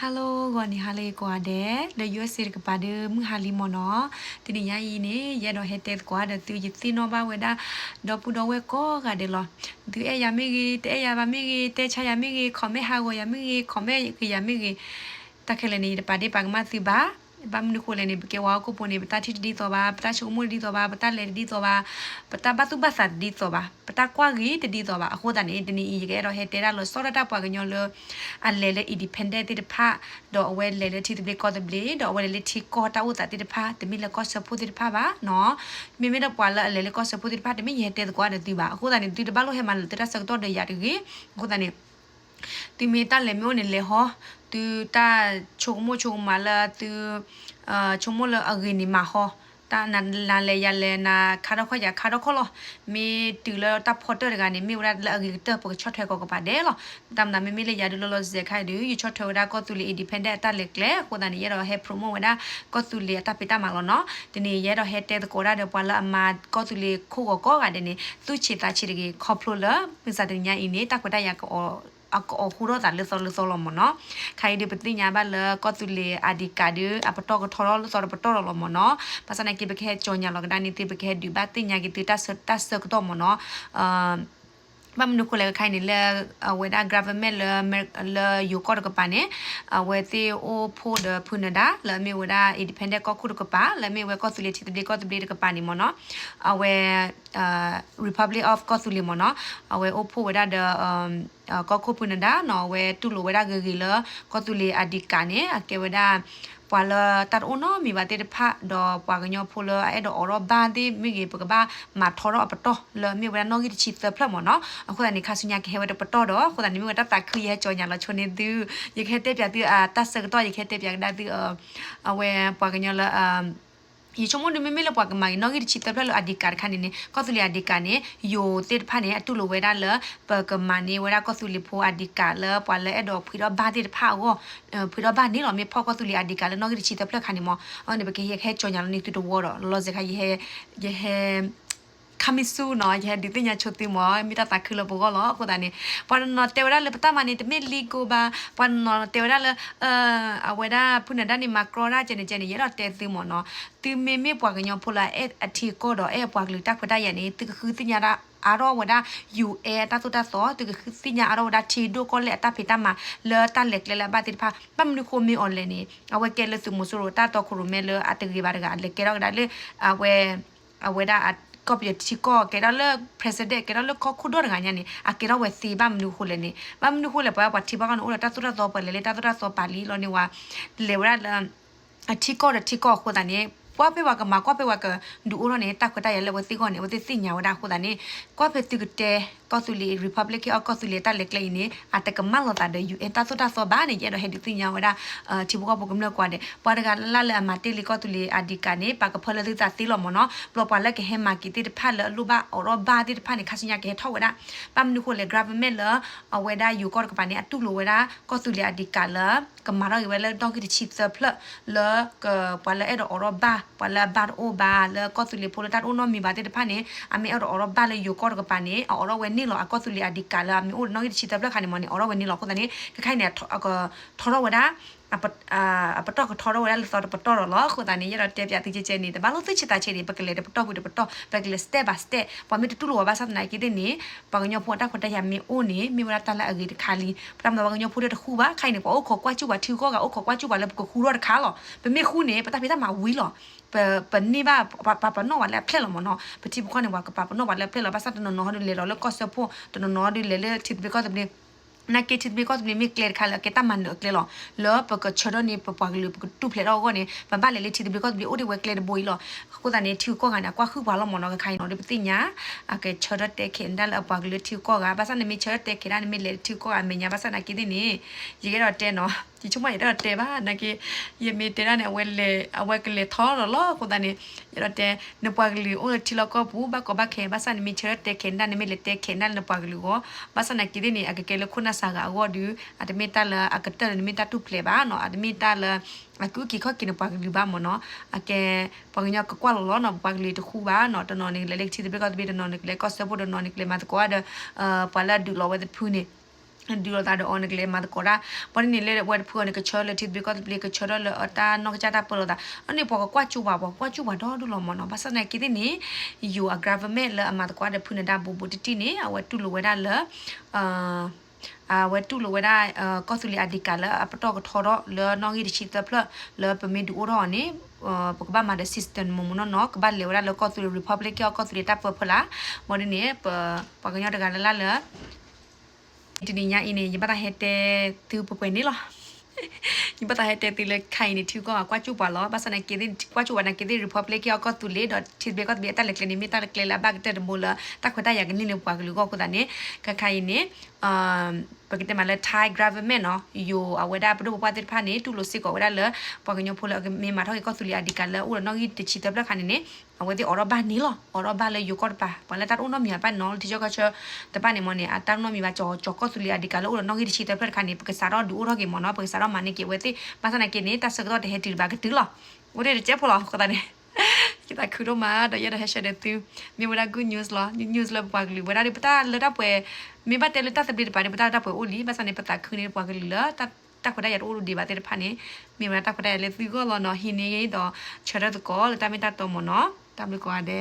Hello, goni hale kwa de. The USA ka pa de mu hali mono. Tini ya yi ni ya do hete kwa de tu yi ti no ba we da do pu do we ko ga de lo. Tu e ya mi gi te ya ba mi gi te cha ya mi gi kho me ha go ya mi gi kho me ki ya mi gi ta khele ni de pa de pa ma ti ba. ဘာမနခုလည်းနေပကေဝါကိုပုံနေပတာတီတီတော့ပါပတာချုံမူတီတော့ပါပတာလေတီတော့ပါပတာဘတ်တူဘတ်စာတီတော့ပါပတာကွာကြီးတီတော့ပါအခုတည်းတနီရေတော့ဟဲတဲရလို့စောရတာပွားကညောလို့အလဲလေ independent တီတဖာတော့အဝဲလေလေတီတပလကောတပလတော့အဝဲလေတီကောတာဦးတာတီတဖာတမီလကောဆပူတီတဖာပါနော်မိမိတော့ပွာလာလေလေကောဆပူတီတဖာတမီရဲတဲကွာတဲ့တီပါအခုတည်းတီတပါလို့ဟဲမလို့တရစကတော့ရရကြီးအခုတည်းတီမီတာလေမျိုးနေလေဟောသူတာချုံမချုံမလာသူချုံမလာအဂိနီမဟောတာနာလေရလေနာခါတော့ခွရခါတော့ခေါ်လို့မီတူလတာဖော်တရကနေမီဝရလအဂိတပကချော့ထဲကောကပါတယ်လို့တမ်နာမီမီလေရဒလလဇက်ခိုင်ဒီယူချော့ထဲဝရကောတူလီ independent တာလေကလေကိုဒန်ရတော့ဟဲ promo ဝရကောတူလီတာပိတာမလို့နော်ဒီနေ့ရတော့ဟဲတဲကိုရတဲ့ပွာလာအမကောတူလီခိုကောကတဲ့နေသူချီတာချီကြီးခေါပလိုလာပစ္စတဲ့ညာအင်းနေတာကွတာရကောအကောခုတော့တာလေစောလမနော်ခိုင်ဒီပတိညာဘလကောတူလေအဒီကာဒအပတော့ကထော်လစောပတော့လမနော်ပါစနာကိဘခဲချောညာလကဒနီတိဘခဲဒီဘတိညာကိတတ်စကတော့မနော်ဘာမနုခလေခိုင်နေလေဝေဒါ government လေယူကောကပါနေဝေတီအိုဖိုဒဖုနဒါလေမေဝဒါ independent ကောခုကပါလေမေဝကောတူလေတီတေကောတူလေကပါနေမနော်အဝေrepublic of ကောတူလေမနော်အဝေအိုဖိုဝေဒါကောခုဖုနဒါနော်ဝေတူလိုဝေဒါဂဂီလကောတူလေအဒီကနေအကေဝေဒါပွာလတတ်အိုနော်မိဘာတေဖာဒေါ်ပွာကညောဖိုလအဲ့ဒေါ်အော်ဘာဒီမိဂေပကဘာမာထော်ရပတော့လေမိဝရနော်ဂီချီသဖလမနော်အခုတည်းခါဆုညာခဲဝတ်ပတော့တော့ခုတည်းမိဝတတခရီးကြောညာလချုံနေသူရခဲတက်ပြသူတတ်စကတော့ရခဲတက်ပြဒါသူအဝဲပွာကညောလီချုံမဒမေမေလပွားကမိုင်နော်ဂီချီတဖလအဒီကာခါနေကောတူလီအဒီကာနေယိုတေဖာနေအတူလိုဝဲဒါလပကမနေဝဲဒါကောတူလီဖိုအဒီကာလပွာလအဲ့တော့ဖီတော့ဘာတေဖာဝဖီတော့ဘာနေလောမေဖောကောတူလီအဒီကာလနော်ဂီချီတဖလခါနေမောအော်နေဘကေရခဲချောညာလနေတူတော့ဝတော့လောစခါရဟခမီဆူနော်ရဒီတင်ညာချွတ်တိမောမိတာတခလဘောကလောကိုဒနီပန်နော်တေဝရလပတမနီတမီလီကိုဘာပန်နော်တေဝရလအဝဲဒါဖုန်ဒနီမကရောရာကျနေကျနေရတော့တေသိမောနော်တီမေမေပွားကညောဖိုလာအထီကိုတော့ပွားကလူတက်ဖဒရနေတခုတင်ညာရာအာရောဝဒါ UA တတ်တတ်သောတကစညာအာရောဒါချီဒိုကိုလက်တဖိတမလေတလက်လေဘာတိဖာပမ်နုခိုမီအွန်လိုင်းနေအဝဲကဲလစုမဆူရတာတော့ခရုမဲလေအတကြီးဘာကလေကဲတော့ဒါလေအဝဲဒါကောပြတီကောကဲတော့လေ president ကဲတော့လေခုဒိုရငါညာနေအကဲတော့ဝဲစီဘမ်နုခိုလေနေဘမ်နုခိုလေပါတီဘာကနိုတတ်တတ်တော့ပလေတတ်တတ်တော့ပါလီလောနေဝါလေဝရအတီကောခိုတာနေကွာပေဝကမကွာပေဝကဒူအိုနေတက်ခတရလေဝစီကောနေဝစီညာဝဒါခိုတာနေကွာပေတိကတဲကောတူလီ republic of ကောတူလီတက်လက်လေနေအတကမလောတာတဲ့ UN တဆုတာဆောဘာနေရတော့ဟဲဒီတိညာဝဒါတီဘကဘကမလကွာတဲ့ပွားတကလာလအမတေလီကောတူလီအဒီကနေပါကဖလတိတာတီလောမနော်ပလောပါလက်ကဟဲမာကီတိတဖက်လလူဘာအော်ရောဘာတိတဖက်နေခါစညာကဲထောက်ဝဒါပမ်နုခိုလေ government လအဝဒါယူကောကပါနေအတူလိုဝဒါကောတူလီအဒီကလကမာရဝဲလေတော့ကတိချစ်ဖလလကပွာလအဲ့တော့အော်ရောဘာပွာလဘာအိုဘာလကောတူလီပိုလတာအိုနော်မီဘာတိတဖက်နေအမေအော်ရောဘာလေယူကောကပါနေအော်ရောဝဲနေလောအကောတူလီအဒီကလာမီအိုနော်ချီတဘလခါနေမနီအော်ရောဝဲနေလောခုတနေခိုင်နေထော်ရောဝဒါအပတော့ထော်ရောဝဲလောပတော့လောခုတနေရတဲ့ပြတိချေနေတဘာလို့သိချတာချေနေပကလေပတော့ဘူးပတော့ပကလေ step by step ပမီတူလောဘာစနိုင်ကိတဲ့နေပကညောဖောတာခတရမီအိုနေမီဝရတလာအဂီတခါလီပရမပကညောဖိုတဲ့ခုပါခိုင်နေပေါ့အော်ခေါ်ကွာကျူပါထူကောကအော်ခေါ်ကွာကျူပါလေကိုခူရောတခါလောပမေခုနေပတာပိတာမဝီလောပနိဘာပနောဝါလက်ဖလက်လမနော်ပတိဘခွနဲ့ဝါကပနောဝါလက်ဖလက်လဘာစတနော်နော်လေလောကောဆဖို့တနော်ဒီလေချစ်ဘီကောတဘီနာကေချစ်ဘီကောတဘီမီကလေခါလကေတမန်ကလေလောပကချရနေပပကလူပကတူဖလက်တော့ကနေပပလေချစ်ဘီကောတဘီအိုဒီဝဲကလေဘွိလောခုတနေထူကောကနာကွာခုပါလောမနော်ခိုင်နော်ဒီပတိညာအကေချရတဲ့ခင်ဒလအပကလူထူကောကဘာစနေမီချရတဲ့ခင်နာမီလေထူကောအမညာဘာစနာကိဒီနေရေတော့တဲနော်ဒီချုံမရတဲ့တဲပါနာကေယမီတဲရနေဝဲလေအဝဲကလေထော်လောခုတနေရတဲ့နပကလူအိုတီလောကပူဘကဘခဲဘာစနေမီချရတဲ့ခင်နာနေမီလေတဲ့ခင်နာနပကလူကိုဘာစနာကိဒီနေအကေလေခုနာစာကအော်ဒူအတမီတလအကတနမီတတူဖလေပါနော်အတမီတလအခုကိခကိနပကလူပါမနော်အကေပကညကကွာလောနော်ပကလူတခုပါနော်တနော်နေလေချီတဲ့ဘကတဘီတနော်နေလေကော့စဖို့တနော်နေလေမတ်ကွာဒပလာဒူလောဝဲတဖူနေ ဒီလိုတာတော့နကလေးမတ်ကောရာပေါ်နေလေဝတ်ဖူနေကချောလေတိဘီကောပလီကချောလေအတာနောကချတာပလောတာအနေပေါ်ကွာချူပါကွာချူပါတော့ဒူလောမနော်ဘာစနေကိတဲ့နေယူအဂရဗမဲလအမတ်ကွာတဲ့ဖုန်တာဘူဘူတီနေအဝတူလိုဝဲတာလဝဲတူလိုဝဲတာကောဆူလီအဒီကလအပတော့ကထော်တော့လောနော်ကြီးချီတဖလလောပမီဒူရောနေပကဘာမတဲ့ system မမနော်ကဘာလေဝဲတာလောကောဆူလီ republic ကောဆူလီတပ်ဖလာမော်ဒီနေပကညတကလလာလဒီနေ့ညအင်းနေရပါဟဲ့တဲ့သူပပွေနေလားရပါဟဲ့တဲ့တီလေခိုင်နေသူကကွာချူပါလောဘာစနေကေဒီကွာချူဝနာကေဒီ republic ကောတူလေ .tibet ကဘီတာလက်ကနေမီတာလက်လာဘက်တဲ့မိုလာတခွတာရကနေနေပွားကလူကကနေကခိုင်နေပကတဲ့မလဲ Thai government နော်ယူအဝဒါပဒပပတ်ဖာနေတူလို့စစ်ကောဝဒါလပကညဖိုလမေမာထောကောတူလီအဒီကလဦးနော်ကြီးတချီတပလခါနေနေအဝဒီအော်ရဘာနီလောအော်ရဘာလေယူကောပါပလဲတာဦးနော်မြပါနော်ဒီချကချတပနေမနေအတန်းနော်မြပါကြောကောတူလီအဒီကလဦးနော်ကြီးတချီတပလခါနေပကစားတော့ဒူရောကေမနော်ပကစားတော့မနေကေဝတိပါစနာကေနေတဆကတော့တဲ့ဟဲတီဘာကတူလောဝဒီချက်ဖလောကတာနေkita kudo ma da ya da hasha de tu mi wala good news la pagli wala de pata la da pwe mi ba te la ta sabli de pa de pata da pwe oli ba sa ne pata khune pagli la ta khoda ya olu de ba te pha ne mi wala ta khoda le tu go lo no hin ne do chara to ko la ta mi ta to mo no ta mi ko ade